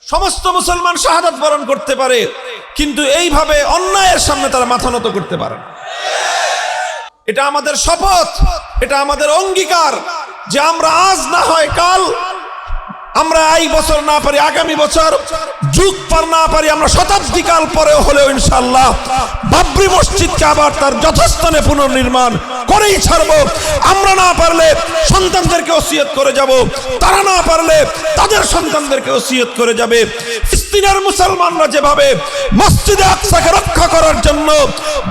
সমস্ত মুসলমান শাহাদাত বরণ করতে পারে, কিন্তু এইভাবে অন্যায়ের সামনে তারা মাথা নত করতে পারে না। এটা আমাদের শপথ, এটা আমাদের অঙ্গীকার যে আমরা আজ না হয় কাল, আমরা এই বছর না পারি আগামী বছর, যুগ পার না পারি আমরা শতাব্দী কাল পরেও হলেও ইনশাআল্লাহ বাবরি মসজিদকে আবার তার যথাস্থানে পুনর্নির্মাণ করেই ছাড়বো। আমরা না পারলে সন্তানদেরকে ওসিয়ত করে যাব, তারা না পারলে তাদের সন্তানদেরকে ওসিয়ত করে যাবে। ফিলিস্তিনের মুসলমানরা যেভাবে মসজিদে আকসাকে রক্ষা করার জন্য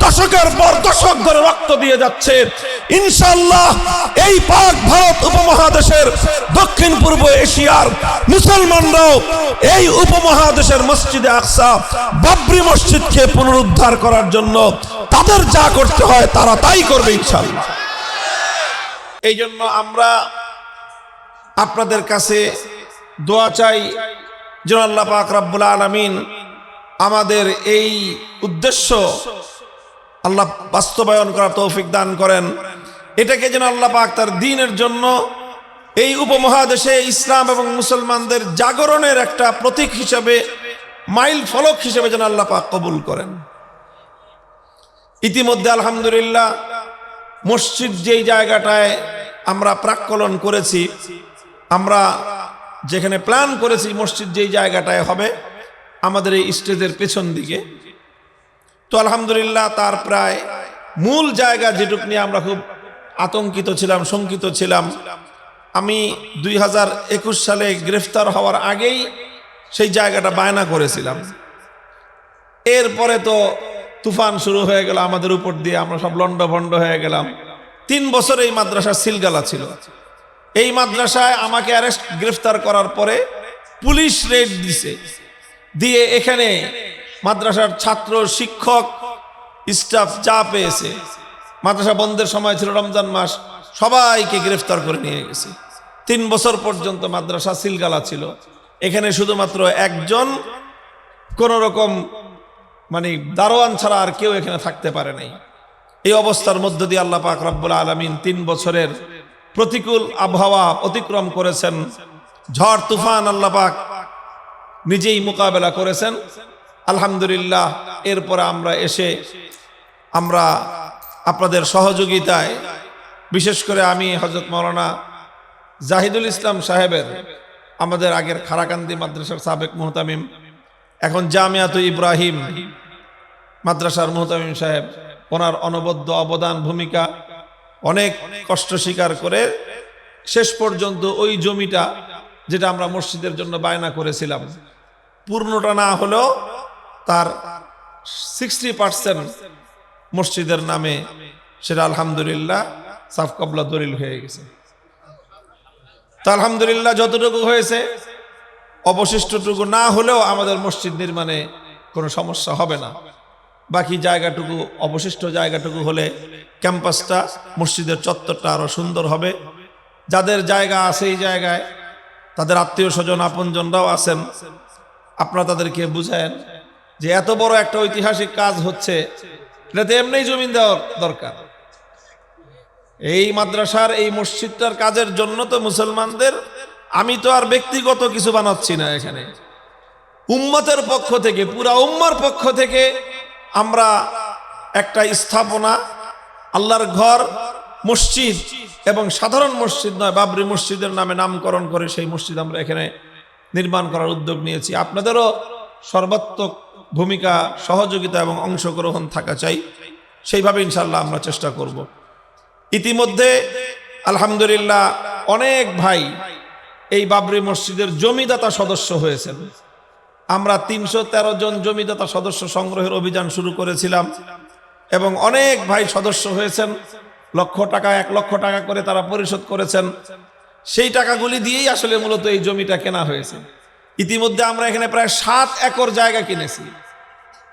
দশকের পর দশক ধরে রক্ত দিয়ে যাচ্ছে, ইনশাআল্লাহ এই পাক ভারত উপমহাদেশের দক্ষিণ পূর্ব এশিয়ার মুসলমানরাও এই উপমহাদেশের মসজিদে আকসা বাবরি মসজিদকে পুনরুদ্ধার করার জন্য তাদের যা করতে হয় তারা তাই করবে ইনশাআল্লাহ। এই জন্য আমরা আপনাদের কাছে দোয়া চাই যেন আল্লাহ পাক রব্বুল আলামিন আমাদের এই উদ্দেশ্য আল্লাহ বাস্তবায়ন করার তৌফিক দান করেন। এটাকে যেন আল্লাহ পাক তার দ্বীনের জন্য এই উপমহাদেশে ইসলাম এবং মুসলমানদের জাগরণের একটা প্রতীক হিসেবে, মাইল ফলক হিসেবে যেন আল্লাহ পাক কবুল করেন। ইতিমধ্যে আলহামদুলিল্লাহ মসজিদ যেই জায়গাটায় আমরা প্রাক্কলন করেছি, আমরা যেখানে প্ল্যান করেছি মসজিদ যেই জায়গাটায় হবে আমাদের এই স্টেজের পেছন দিকে, তো আলহামদুলিল্লাহ তার প্রায় মূল জায়গা যেটুক নিয়ে আমরা খুব আতঙ্কিত ছিলাম, শঙ্কিত ছিলাম। আমি 2021 সালে গ্রেফতার হওয়ার আগেই সেই জায়গাটা বায়না করেছিলাম। এরপরে তো তুফান শুরু হয়ে গেল আমাদের উপর দিয়ে, আমরা সব লন্ডভন্ড হয়ে গেলাম। 3 বছর এই মাদ্রাসার সিলগালা ছিল। এই মাদ্রাসায় আমাকে গ্রেফতার করার পরে পুলিশ রেড দিছে, দিয়ে এখানে মাদ্রাসার ছাত্র শিক্ষক স্টাফ যা পেয়েছে, মাদ্রাসা বন্ধের সময় ছিল রমজান মাস, সবাইকে গ্রেফতার করে নিয়ে গেছে। 3 বছর পর্যন্ত মাদ্রাসা সিলগালা ছিল। এখানে শুধুমাত্র একজন কোন রকম মানে দারোয়ান ছাড়া আর কেউ এখানে থাকতে পারে নাই। এই অবস্থার মধ্য দিয়ে আল্লাহ পাক রব্বুল আলামিন 3 বছরের প্রতিকূল আবহাওয়া অতিক্রম করেছেন, ঝড় তুফান আল্লাহ পাক নিজেই মোকাবেলা করেছেন আলহামদুলিল্লাহ। এরপরে আমরা এসে আমরা আপনাদের সহযোগিতায়, বিশেষ করে আমি হযরত মাওলানা জাহিদুল ইসলাম সাহেবের, আমাদের আগের খারাকান্দি মাদ্রাসার সাবেক মুহতামিম, এখন জামিয়াতুল ইব্রাহিম মাদ্রাসার মুহতামিম সাহেব, ওনার অনবদ্য অবদান ভূমিকা, অনেক কষ্ট স্বীকার করে শেষ পর্যন্ত ওই জমিটা যেটা আমরা মসজিদের জন্য বায়না করেছিলাম, পূর্ণটা না হলেও তার 60% মসজিদের নামে, সেটা আলহামদুলিল্লাহ সাফ কবলা দলিল হয়ে গেছে। তা আলহামদুলিল্লাহ যতটুকু হয়েছে, অবশিষ্টটুকু না হলেও আমাদের মসজিদ নির্মাণে কোনো সমস্যা হবে না। বাকি জায়গাটুকু, অবশিষ্ট জায়গাটুকু হলে ক্যাম্পাসটা, মসজিদের চত্বরটা আরো সুন্দর হবে। যাদের জায়গা আছে এই জায়গায়, তাদের আত্মীয় স্বজন আপনজনরাও আছেন, আপনারা তাদেরকে বুঝায়েন যে এত বড় একটা ঐতিহাসিক কাজ হচ্ছে, এটাতে এমনি জমি দেওয়ার দরকার। এই মাদ্রাসার এই মসজিদটার কাজের জন্য তো মুসলমানদের, আমি তো আর ব্যক্তিগত কিছু বানাচ্ছি না, এখানে উম্মতের পক্ষ থেকে, পুরা উম্মার পক্ষ থেকে আমরা একটা স্থাপনা, আল্লাহর ঘর, মসজিদ এবং সাধারণ মসজিদ নয়, বাবরি মসজিদের নামে নামকরণ করে সেই মসজিদ আমরা এখানে নির্মাণ করার উদ্যোগ নিয়েছি। আপনাদেরও সর্বাত্মক ভূমিকা, সহযোগিতা এবং অংশগ্রহণ থাকা চাই, সেইভাবে ইনশাআল্লাহ আমরা চেষ্টা করব। ইতিমধ্যে আলহামদুলিল্লাহ অনেক ভাই এই বাবরি মসজিদের জমিদাতা সদস্য হয়েছেন। আমরা 313 জন জমিদাতা সদস্য সংগ্রহের অভিযান শুরু করেছিলাম এবং অনেক ভাই সদস্য হয়েছেন। 1 লক্ষ টাকা করে তারা পরিশোধ করেছেন। সেই টাকাগুলি দিয়েই আসলে মূলত এই জমিটা কেনা হয়েছে। ইতিমধ্যে আমরা এখানে প্রায় 7 একর জায়গা কিনেছি।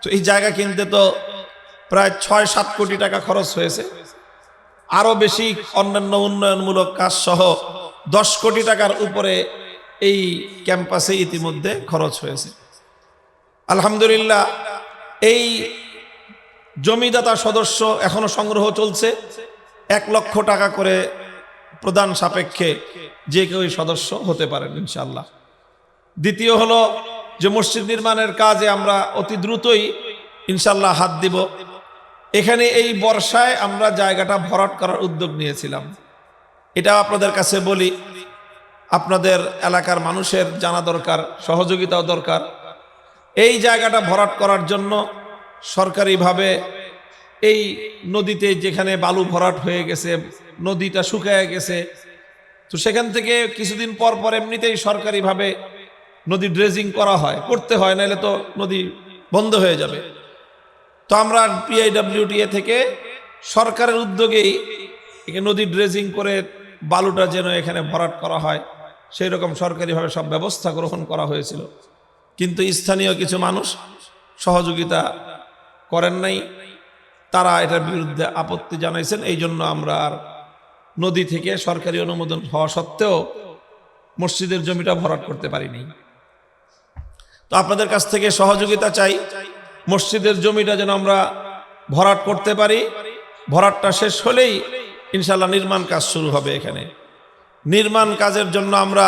তো এই জায়গা কিনতে তো প্রায় 6-7 কোটি টাকা খরচ হয়েছে। আরো বেশি অন্যান্য উন্নয়নমূলক কাজ সহ 10 কোটি টাকার উপরে এই ক্যাম্পাসে ইতিমধ্যে খরচ হয়েছে। আলহামদুলিল্লাহ এই জমিদাতা সদস্য এখনো সংগ্রহ চলছে। 1 লক্ষ টাকা করে প্রদান সাপেক্ষে যে কেউ সদস্য হতে পারেন ইনশাআল্লাহ। দ্বিতীয় হলো যে মসজিদ নির্মাণের কাজে আমরা অতি দ্রুতই ইনশাল্লাহ হাত দিব। এখানে এই বর্ষায় আমরা জায়গাটা ভরাট করার উদ্যোগ নিয়েছিলাম। এটা আপনাদের কাছে বলি, আপনাদের এলাকার মানুষের জানা দরকার, সহযোগিতাও দরকার। এই জায়গাটা ভরাট করার জন্য সরকারিভাবে এই নদীতে যেখানে বালু ভরাট হয়ে গেছে, নদীটা শুকিয়ে গেছে, তো সেখান থেকে কিছুদিন পর পর এমনিতেই সরকারিভাবে নদী ড্রেজিং করা হয়, করতে হয়, নাহলে তো নদী বন্ধ হয়ে যাবে। তো আমরা PIWDA থেকে সরকারের উদ্যোগেই নদী ড্রেজিং করে বালুটা যেন এখানে ভরাট করা হয় সেই রকম সরকারিভাবে সব ব্যবস্থা গ্রহণ করা হয়েছিল। কিন্তু স্থানীয় কিছু মানুষ সহযোগিতা করেন নাই, তারা এটার বিরুদ্ধে আপত্তি জানাইছেন। এই জন্য আমরা আর নদী থেকে সরকারি অনুমোদন হওয়া সত্ত্বেও মসজিদের জমিটা ভরাট করতে পারিনি। তো আপনাদের কাছ থেকে সহযোগিতা চাই, মসজিদের জমিটা যেন আমরা ভরাট করতে পারি। ভরাটটা শেষ হলেই ইনশাল্লাহ নির্মাণ কাজ শুরু হবে। এখানে নির্মাণ কাজের জন্য আমরা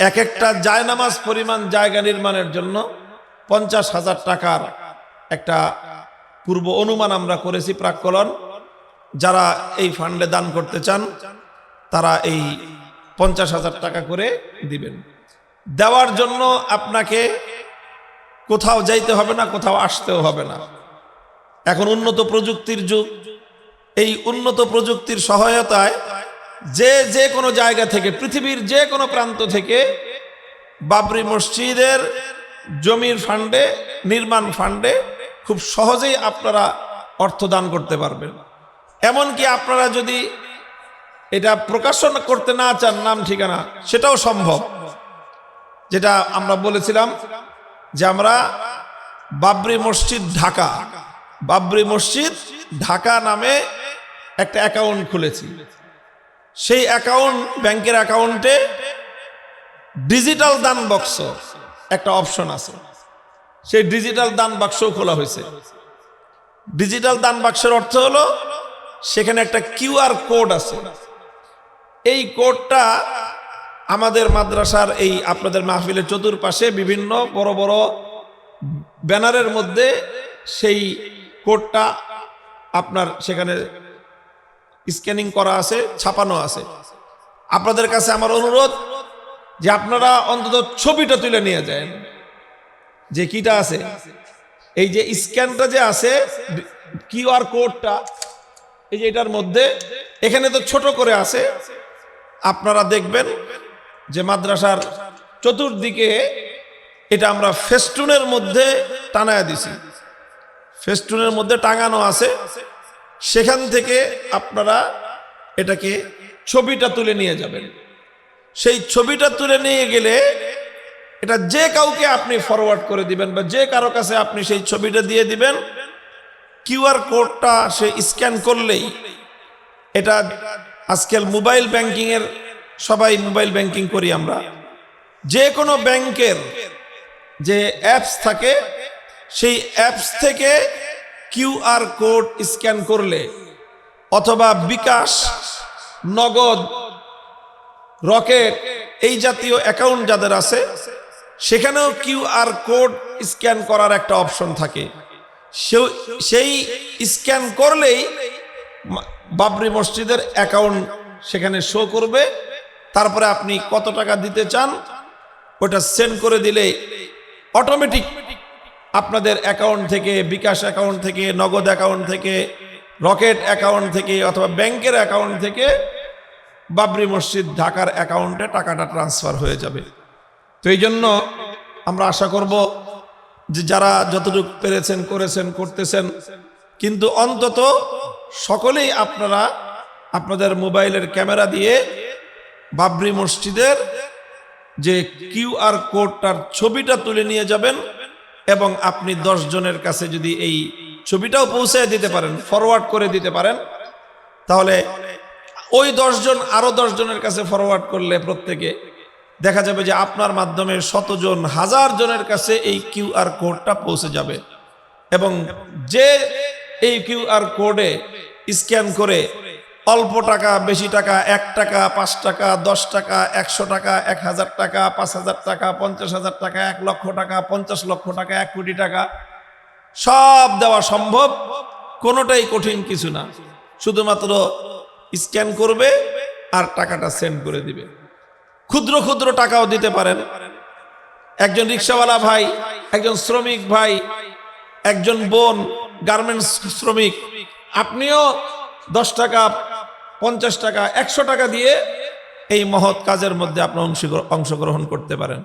এক একটা জায়নামাজ পরিমাণ জায়গা নির্মাণের জন্য 50,000 টাকার একটা পূর্ব অনুমান আমরা করেছি প্রাক্কলন। যারা এই ফান্ডে দান করতে চান তারা এই 50,000 টাকা করে দিবেন। দেওয়ার জন্য আপনাকে কোথাও যাইতে হবে না, কোথাও আসতেও হবে না। এখন উন্নত প্রযুক্তির যুগ, এই উন্নত প্রযুক্তির সহায়তায় যে কোনো জায়গা থেকে, পৃথিবীর যে কোনো প্রান্ত থেকে বাবরি মসজিদের জমির ফান্ডে, নির্মাণ ফান্ডে খুব সহজেই আপনারা অর্থ দান করতে পারবেন। এমনকি আপনারা যদি এটা প্রকাশন করতে না চান নাম ঠিকানা, সেটাও সম্ভব। যেটা আমরা বলেছিলাম যে আমরা বাবরি মসজিদ ঢাকা, বাবরি মসজিদ ঢাকা নামে একটা অ্যাকাউন্ট খুলেছি। সেই অ্যাকাউন্ট, ব্যাংকের অ্যাকাউন্টে ডিজিটাল দান বক্স একটা অপশন আছে, সেই ডিজিটাল দান বাক্সও খোলা হয়েছে। ডিজিটাল দান বাক্সের অর্থ হলো সেখানে একটা QR কোড আছে। এই কোডটা আমাদের মাদ্রাসার এই আপনাদের মাহফিলের চতুর্পাশে বিভিন্ন বড় বড় ব্যানারের মধ্যে সেই কোডটা আপনার সেখানে স্ক্যানিং করা আছে, ছাপানো আছে। আপনাদের কাছে আমার অনুরোধ যে আপনারা অন্তত ছবিটা তুলে নিয়ে যায়, যে কিটা আছে, এই যে স্ক্যানটা যে আছে, QR কোডটা এই যে এটার মধ্যে, এখানে তো ছোট করে আছে। আপনারা দেখবেন যে মাদ্রাসার চতুর্দিকে এটা আমরা ফেস্টুনের মধ্যে টানায়া দিছি, ফেস্টুনের মধ্যে টাঙানো আছে। সেখান থেকে আপনারা এটাকে ছবিটা তুলে নিয়ে যাবেন। সেই ছবিটা তুলে নিয়ে গেলে এটা যে কাউকে আপনি ফরওয়ার্ড করে দিবেন বা যে কারো কাছে আপনি সেই ছবিটা দিয়ে দিবেন। QR কোডটা সে স্ক্যান করলেই এটা, আজকাল মোবাইল ব্যাংকিং এর, সবাই মোবাইল ব্যাংকিং করি আমরা, যে কোনো ব্যাংকের যে অ্যাপস থাকে সেই অ্যাপস থেকে QR কোড স্ক্যান করলে, অথবা বিকাশ, নগদ, রকেট এই জাতীয় অ্যাকাউন্ট যাদের আছে সেখানেও QR কোড স্ক্যান করার একটা অপশন থাকে। সেই স্ক্যান করলেই বাবরি মসজিদের অ্যাকাউন্ট সেখানে শো করবে। তারপরে আপনি কত টাকা দিতে চান ওটা সেন্ড করে দিলে অটোমেটিক আপনাদের অ্যাকাউন্ট থেকে, বিকাশ অ্যাকাউন্ট থেকে, নগদ অ্যাকাউন্ট থেকে, রকেট অ্যাকাউন্ট থেকে অথবা ব্যাংকের অ্যাকাউন্ট থেকে বাবরি মসজিদ ঢাকার অ্যাকাউন্টে টাকাটা ট্রান্সফার হয়ে যাবে। তো এই জন্য আমরা আশা করব যে যারা যতটুকু পেরেছেন, করেছেন, করতেছেন, কিন্তু অন্তত সকলেই আপনারা আপনাদের মোবাইলের ক্যামেরা দিয়ে বাবরি মসজিদের যে QR কোডটার ছবিটা তুলে নিয়ে যাবেন এবং আপনি 10 জনের কাছে যদি এই ছবিটাও পৌঁছে দিতে পারেন, ফরওয়ার্ড করে দিতে পারেন, তাহলে ওই 10 জন আরো 10 জনের কাছে ফরওয়ার্ড করলে প্রত্যেকে দেখা যাবে যে আপনার মাধ্যমে 100 জন, 1000 জনের কাছে এই QR কোডটা পৌঁছে যাবে। এবং যে এই QR কোডে স্ক্যান করে অল্প টাকা বেশি টাকা, 1 টাকা 5 টাকা 10 টাকা 100 টাকা 1000 টাকা 5000 টাকা 50,000 টাকা 1 লক্ষ টাকা 50 লক্ষ টাকা 1 কোটি টাকা সব দেওয়া সম্ভব। কোনোটাই কঠিন কিছু না, শুধুমাত্র স্ক্যান করবে আর টাকাটা সেন্ড করে দিবে। ক্ষুদ্র ক্ষুদ্র টাকাও দিতে পারেন। একজন রিক্সাওয়ালা ভাই, একজন শ্রমিক ভাই, একজন বোন গার্মেন্টস শ্রমিক, আপনিও 10 টাকা 50 টাকা 100 টাকা দিয়ে এই মহৎ কাজের মধ্যে আপনি অংশগ্রহণ করতে পারেন।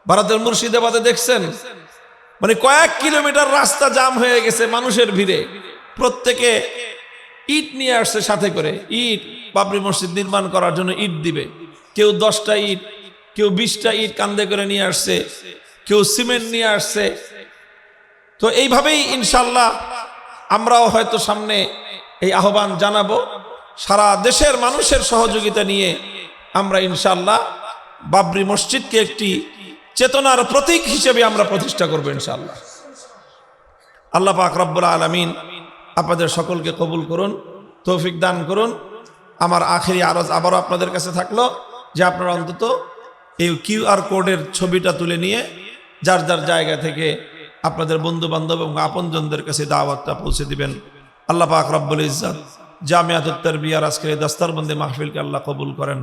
ভারতের মুর্শিদাবাদে দেখছেন, মানে কয়েক কিলোমিটার রাস্তা জাম হয়ে গেছে মানুষের ভিড়ে। প্রত্যেকে ইট নিয়ে আসছে সাথে করে, ইট বাবরি মসজিদ নির্মাণ করার জন্য ইট দিবে। কেউ 10টা ইট, কেউ 20টা ইট কান্দে করে নিয়ে আসছে, কেউ সিমেন্ট নিয়ে আসছে। তো এইভাবেই ইনশাল্লাহ আমরাও হয়তো সামনে এই আহ্বান জানাবো। সারা দেশের মানুষের সহযোগিতা নিয়ে আমরা ইনশাল্লাহ বাবরি মসজিদকে একটি চেতনার প্রতীক হিসেবে আমরা প্রতিষ্ঠা করবো ইনশাল্লাহ। আল্লাহ পাক রব্বুল আলামিন আপনাদের সকলকে কবুল করুন, তৌফিক দান করুন। আমার আখেরি আরজ আবারও আপনাদের কাছে থাকলো যে আপনারা অন্তত এই QR কোডের ছবিটা তুলে নিয়ে যার যার জায়গা থেকে আপনাদের বন্ধু বান্ধব এবং আপনজনদের কাছে দাওয়াতটা পৌঁছে দিবেন। আল্লাহ পাক রব্বুল ইজ্জত জামিয়াতুত তারবিয়ার আজকের এই দস্তারবন্দি মাহফিলকে আল্লাহ কবুল করেন।